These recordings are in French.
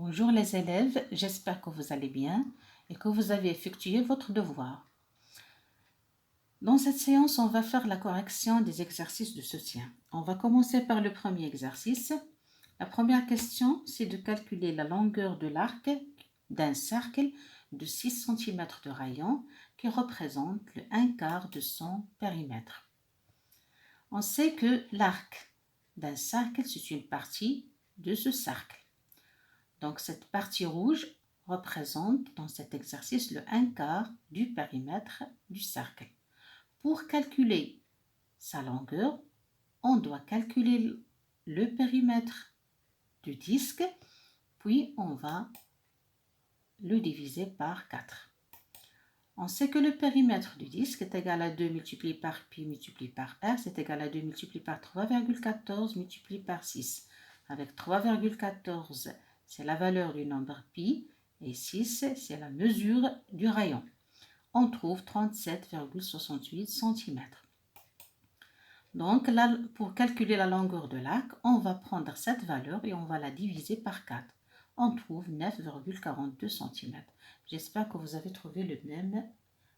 Bonjour les élèves, j'espère que vous allez bien et que vous avez effectué votre devoir. Dans cette séance, on va faire la correction des exercices de soutien. On va commencer par le premier exercice. La première question, c'est de calculer la longueur de l'arc d'un cercle de 6 cm de rayon qui représente le 1/4 de son périmètre. On sait que l'arc d'un cercle, c'est une partie de ce cercle. Donc, cette partie rouge représente dans cet exercice le 1/4 du périmètre du cercle. Pour calculer sa longueur, on doit calculer le périmètre du disque, puis on va le diviser par 4. On sait que le périmètre du disque est égal à 2 multiplié par pi multiplié par r, c'est égal à 2 multiplié par 3,14 multiplié par 6. Avec 3,14, c'est la valeur du nombre pi, et 6, c'est la mesure du rayon. On trouve 37,68 cm. Donc, là, pour calculer la longueur de l'arc, on va prendre cette valeur et on va la diviser par 4. On trouve 9,42 cm. J'espère que vous avez trouvé le même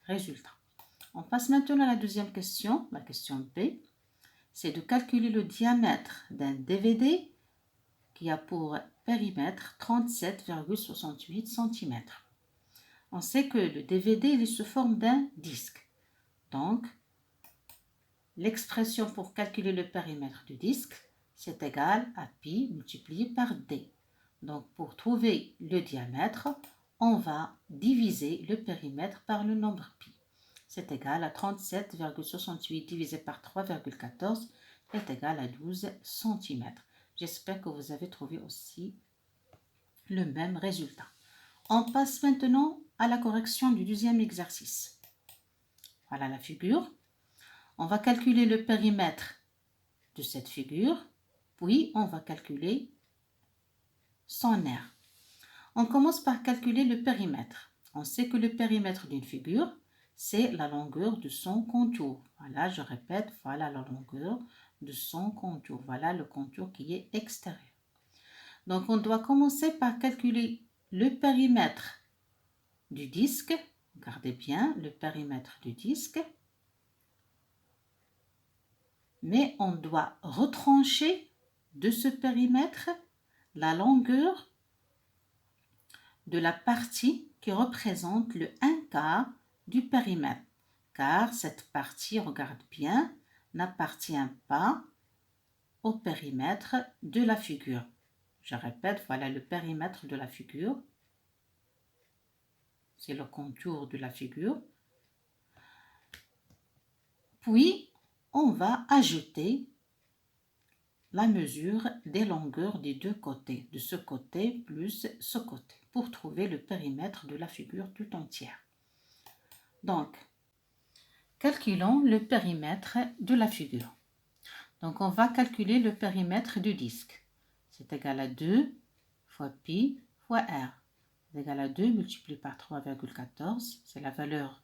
résultat. On passe maintenant à la deuxième question, la question B. C'est de calculer le diamètre d'un DVD qui a pour périmètre 37,68 cm. On sait que le DVD il est sous forme d'un disque. Donc, l'expression pour calculer le périmètre du disque, c'est égal à pi multiplié par d. Donc, pour trouver le diamètre, on va diviser le périmètre par le nombre pi. C'est égal à 37,68 divisé par 3,14 est égal à 12 cm. J'espère que vous avez trouvé aussi le même résultat. On passe maintenant à la correction du deuxième exercice. Voilà la figure. On va calculer le périmètre de cette figure, puis on va calculer son aire. On commence par calculer le périmètre. On sait que le périmètre d'une figure, c'est la longueur de son contour. Voilà, je répète, voilà la longueur de son contour. Voilà le contour qui est extérieur. Donc, on doit commencer par calculer le périmètre du disque. Regardez bien le périmètre du disque. Mais on doit retrancher de ce périmètre la longueur de la partie qui représente le 1/4 du périmètre. Car cette partie, regarde bien, n'appartient pas au périmètre de la figure. Je répète, voilà le périmètre de la figure. C'est le contour de la figure. Puis, on va ajouter la mesure des longueurs des deux côtés, de ce côté plus ce côté, pour trouver le périmètre de la figure tout entière. Donc, calculons le périmètre de la figure. Donc, on va calculer le périmètre du disque. C'est égal à 2 fois pi fois r. C'est égal à 2 multiplié par 3,14, c'est la valeur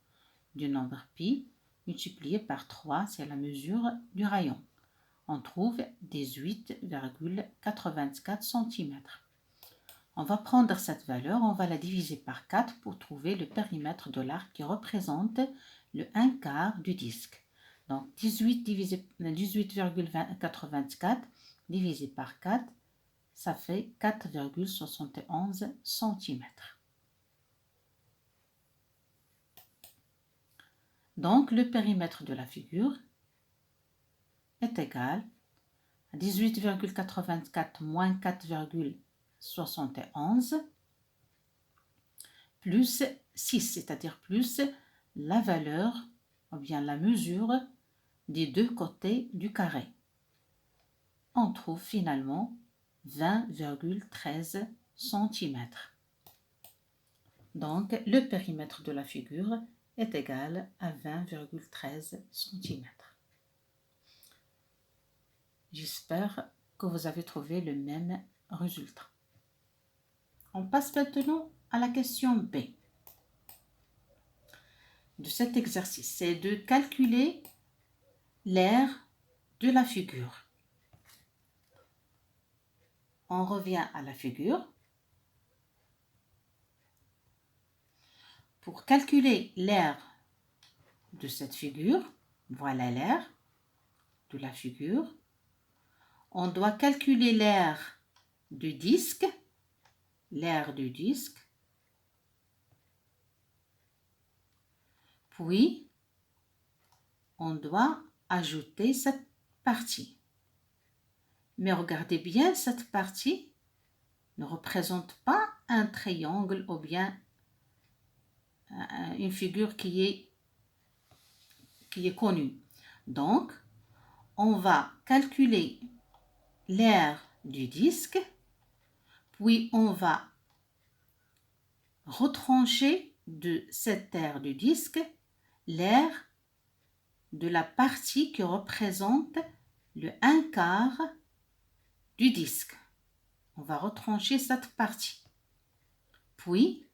du nombre pi, multiplié par 3, c'est la mesure du rayon. On trouve 18,84 cm. On va prendre cette valeur, on va la diviser par 4 pour trouver le périmètre de l'arc qui représente le 1/4 du disque. Donc 18,84 divisé par 4, ça fait 4,71 cm. Donc le périmètre de la figure est égal à 18,84 moins 4,71 plus 6, c'est-à-dire plus la valeur ou bien la mesure des deux côtés du carré. On trouve finalement 20,13 cm. Donc le périmètre de la figure est égal à 20,13 cm. J'espère que vous avez trouvé le même résultat. On passe maintenant à la question B de cet exercice. C'est de calculer l'aire de la figure. On revient à la figure. Pour calculer l'aire de cette figure, voilà l'aire de la figure, on doit calculer l'aire du disque, puis on doit ajouter cette partie. Mais regardez bien, cette partie ne représente pas un triangle ou bien une figure qui est connue. Donc, on va calculer l'aire du disque, puis on va retrancher de cette aire du disque l'aire de la partie qui représente le 1/4 du disque. On va retrancher cette partie. Puis,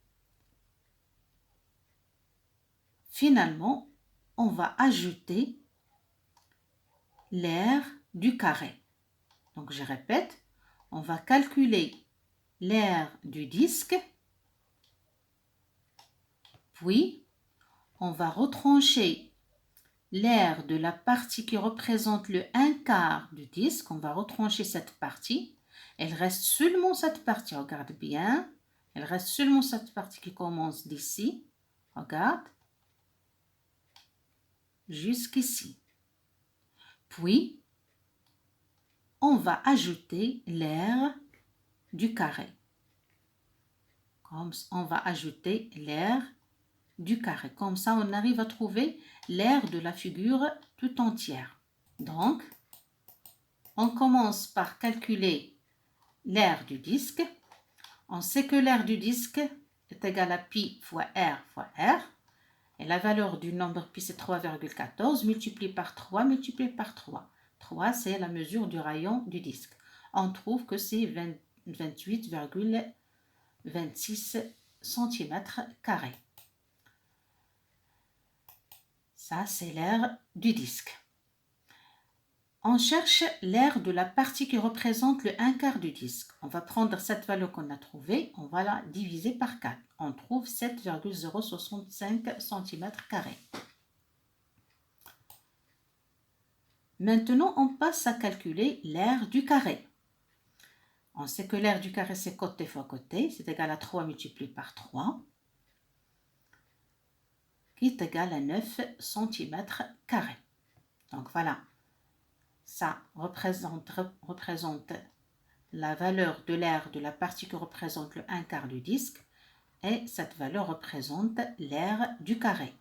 finalement, on va ajouter l'aire du carré. Donc, je répète, on va calculer l'aire du disque, puis on va retrancher l'aire de la partie qui représente le 1/4 du disque. On va retrancher cette partie. Elle reste seulement cette partie, regarde bien. Elle reste seulement cette partie qui commence d'ici, regarde, jusqu'ici. Puis, on va ajouter l'aire du carré. Comme on va ajouter l'aire du carré. Comme ça, on arrive à trouver l'aire de la figure tout entière. Donc, on commence par calculer l'aire du disque. On sait que l'aire du disque est égale à pi fois r. Et la valeur du nombre pi, c'est 3,14 multiplié par 3 multiplié par 3. 3, c'est la mesure du rayon du disque. On trouve que c'est 28,26 cm². Ça, c'est l'aire du disque. On cherche l'aire de la partie qui représente le 1/4 du disque. On va prendre cette valeur qu'on a trouvée, on va la diviser par 4. On trouve 7,065 cm². Maintenant, on passe à calculer l'aire du carré. On sait que l'aire du carré, c'est côté fois côté, c'est égal à 3 multiplié par 3, qui est égal à 9 cm². Donc voilà. Ça représente la valeur de l'aire de la partie qui représente le 1/4 du disque et cette valeur représente l'aire du carré.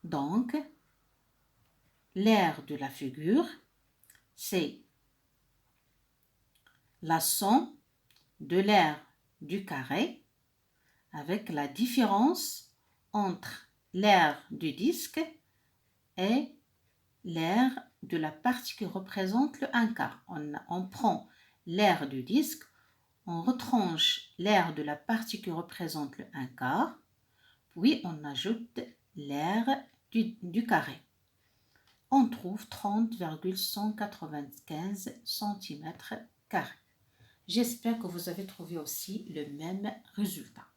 Donc, l'aire de la figure, c'est la somme de l'aire du carré avec la différence entre l'aire du disque et l'aire de la partie qui représente le 1/4. On prend l'aire du disque, on retranche l'aire de la partie qui représente le 1/4, puis on ajoute l'aire du carré. On trouve 30,195 cm². J'espère que vous avez trouvé aussi le même résultat.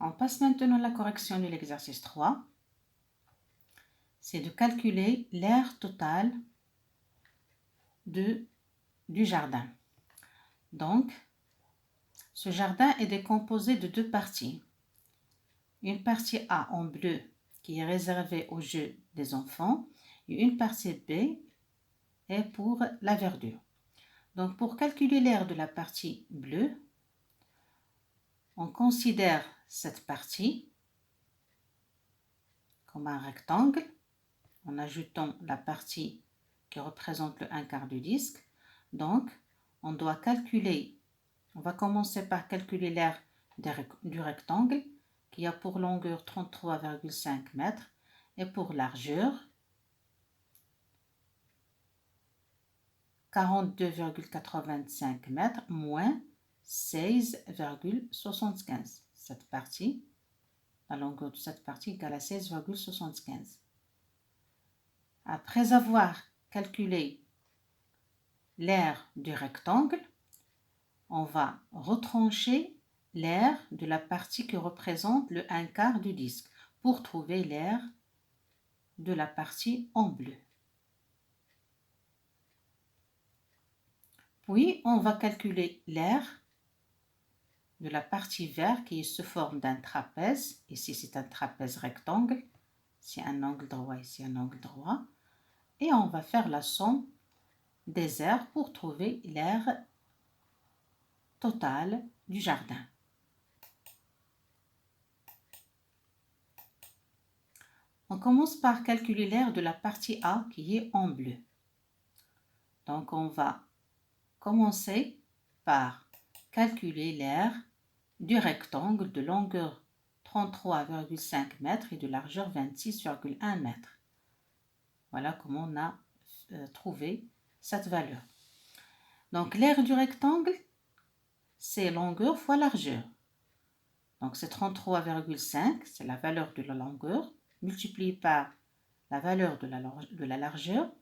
On passe maintenant à la correction de l'exercice 3. C'est de calculer l'aire totale du jardin. Donc, ce jardin est décomposé de deux parties. Une partie A en bleu qui est réservée aux jeux des enfants et une partie B est pour la verdure. Donc, pour calculer l'aire de la partie bleue, on considère cette partie comme un rectangle en ajoutant la partie qui représente le 1/4 du disque. Donc, on doit calculer, on va commencer par calculer l'aire du rectangle qui a pour longueur 33,5 mètres et pour largeur 42,85 mètres moins 16,75. Cette partie, la longueur de cette partie égale à 16,75. Après avoir calculé l'aire du rectangle, on va retrancher l'aire de la partie qui représente le 1/4 du disque pour trouver l'aire de la partie en bleu. Puis, on va calculer l'aire de la partie verte qui est sous forme d'un trapèze. Ici, c'est un trapèze rectangle. C'est un angle droit, ici un angle droit. Et on va faire la somme des aires pour trouver l'aire totale du jardin. On commence par calculer l'aire de la partie A qui est en bleu. Donc, on va commencer par calculer l'aire du rectangle de longueur 33,5 mètres et de largeur 26,1 mètres. Voilà comment on a trouvé cette valeur. Donc, l'aire du rectangle, c'est longueur fois largeur. Donc, c'est 33,5, c'est la valeur de la longueur, multiplié par la valeur de la largeur,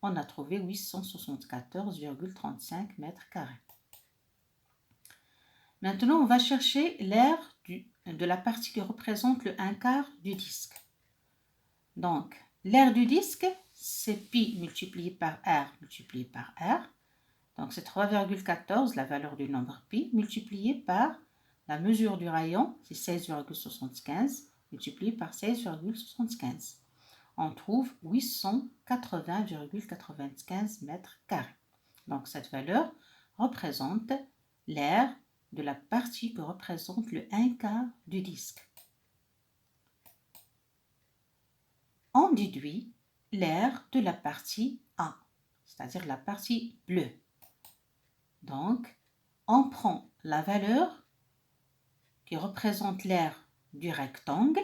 on a trouvé 874,35 mètres carrés. Maintenant, on va chercher l'aire de la partie qui représente le 1/4 du disque. Donc, l'aire du disque, c'est pi multiplié par r multiplié par r. Donc, c'est 3,14, la valeur du nombre pi, multiplié par la mesure du rayon, c'est 16,75, multiplié par 16,75. On trouve 880,95 mètres carrés. Donc, cette valeur représente l'aire de la partie que représente le 1/4 du disque. On déduit l'aire de la partie A, c'est-à-dire la partie bleue. Donc, on prend la valeur qui représente l'aire du rectangle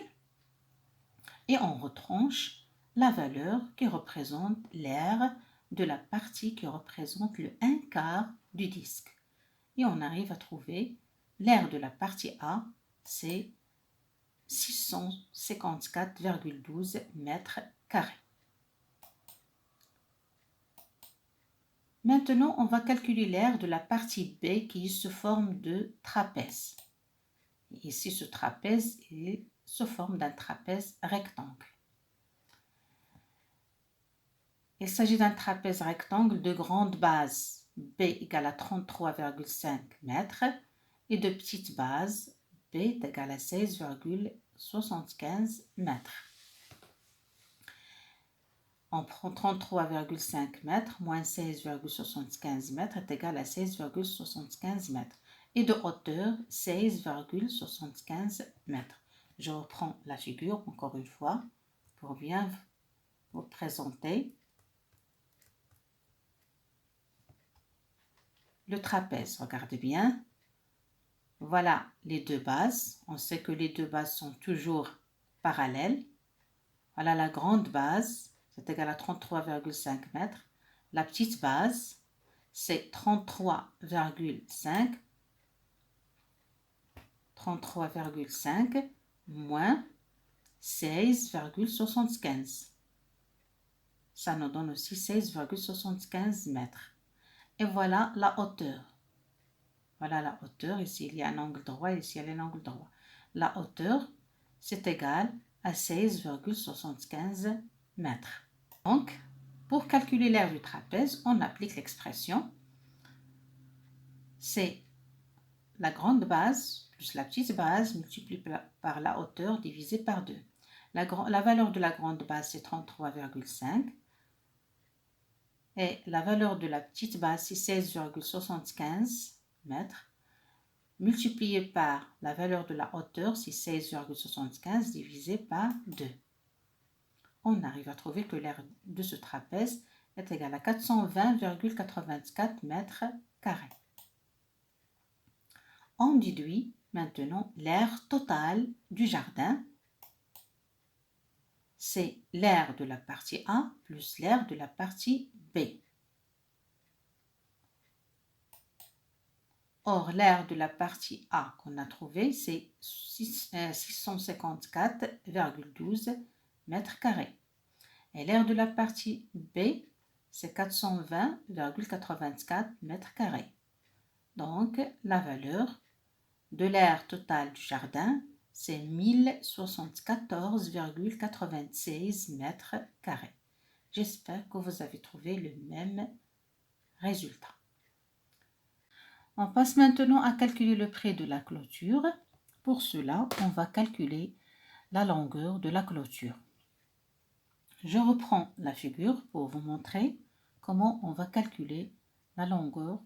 et on retranche la valeur qui représente l'aire de la partie qui représente le 1/4 du disque. Et on arrive à trouver l'aire de la partie A, c'est 654,12 mètres carrés. Maintenant, on va calculer l'aire de la partie B qui est sous forme de trapèze. Ici, ce trapèze est sous forme d'un trapèze rectangle. Il s'agit d'un trapèze rectangle de grande base B égale à 33,5 mètres et de petite base B est égale à 16,75 mètres. On prend 33,5 mètres moins 16,75 mètres est égal à 16,75 mètres. Et de hauteur, 16,75 mètres. Je reprends la figure encore une fois pour bien vous présenter le trapèze. Regardez bien. Voilà les deux bases. On sait que les deux bases sont toujours parallèles. Voilà la grande base, c'est égal à 33,5 mètres. La petite base, c'est 33,5 moins 16,75. Ça nous donne aussi 16,75 mètres. Et voilà la hauteur. Voilà la hauteur. Ici, il y a un angle droit. Ici, il y a un angle droit. La hauteur, c'est égal à 16,75 mètres. Donc, pour calculer l'aire du trapèze, on applique l'expression. C'est la grande base plus la petite base multipliée par la hauteur divisée par 2. La valeur de la grande base, c'est 33,5. Et la valeur de la petite base, c'est 16,75 mètres. Multiplié par la valeur de la hauteur, c'est 16,75 divisé par 2. On arrive à trouver que l'aire de ce trapèze est égale à 420,84 mètres carrés. On déduit maintenant l'aire totale du jardin. C'est l'aire de la partie A plus l'aire de la partie B. Or, l'aire de la partie A qu'on a trouvée, c'est 654,12 mètres carrés. Et l'aire de la partie B, c'est 420,84 mètres carrés. Donc, la valeur de l'aire totale du jardin, c'est 1074,96 mètres carrés. J'espère que vous avez trouvé le même résultat. On passe maintenant à calculer le prix de la clôture. Pour cela, on va calculer la longueur de la clôture. Je reprends la figure pour vous montrer comment on va calculer la longueur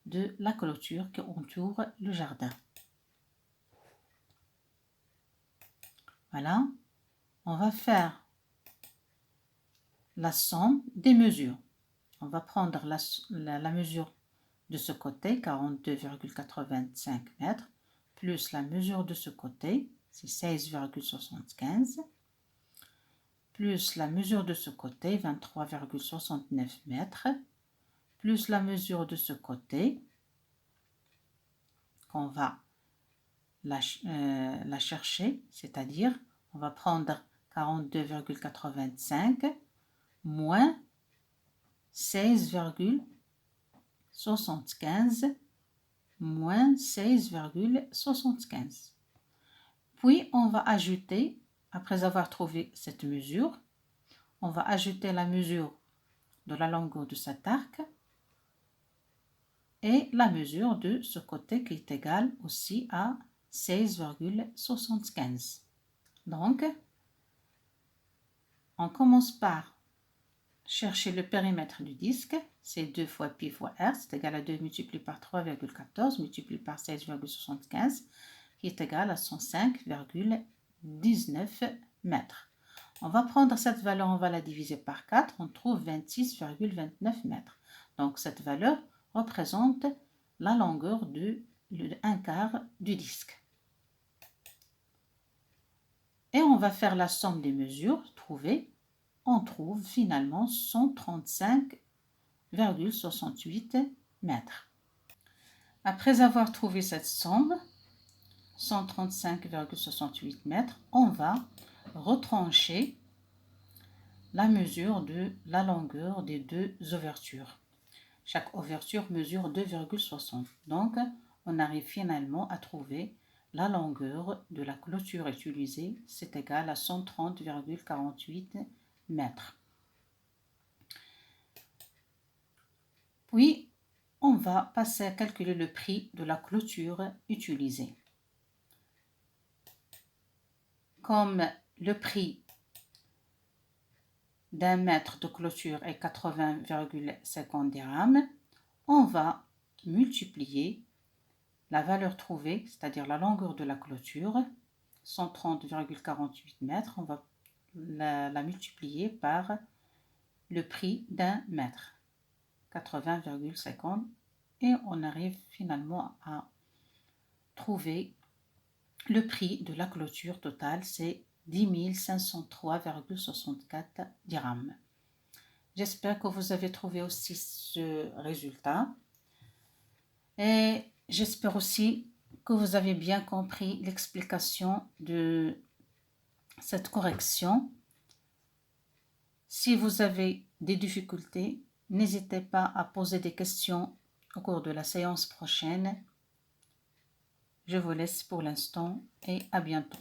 de la clôture qui entoure le jardin. Voilà, on va faire la somme des mesures. On va prendre la mesure de ce côté, 42,85 mètres, plus la mesure de ce côté, c'est 16,75, plus la mesure de ce côté, 23,69 mètres, plus la mesure de ce côté, qu'on va la chercher, c'est-à-dire on va prendre 42,85 moins 16,75 moins 16,75. Puis on va ajouter, après avoir trouvé cette mesure, on va ajouter la mesure de la longueur de cet arc et la mesure de ce côté qui est égale aussi à 16,75. Donc, on commence par chercher le périmètre du disque, c'est 2 fois pi fois r, c'est égal à 2 multiplié par 3,14 multiplié par 16,75, qui est égal à 105,19 mètres. On va prendre cette valeur, on va la diviser par 4, on trouve 26,29 mètres. Donc cette valeur représente la longueur de 1/4 du disque. Et on va faire la somme des mesures trouvées. On trouve finalement 135,68 mètres. Après avoir trouvé cette somme, 135,68 mètres, on va retrancher la mesure de la longueur des deux ouvertures. Chaque ouverture mesure 2,60. Donc, on arrive finalement à trouver la longueur de la clôture utilisée, c'est égal à 130,48 mètres. Puis, on va passer à calculer le prix de la clôture utilisée. Comme le prix d'un mètre de clôture est 80,50 dirhams, on va multiplier la valeur trouvée, c'est-à-dire la longueur de la clôture, 130,48 mètres, on va la multiplier par le prix d'un mètre, 80,50, et on arrive finalement à trouver le prix de la clôture totale, c'est 10 503,64 dirhams. J'espère que vous avez trouvé aussi ce résultat. Et j'espère aussi que vous avez bien compris l'explication de cette correction. Si vous avez des difficultés, n'hésitez pas à poser des questions au cours de la séance prochaine. Je vous laisse pour l'instant et à bientôt.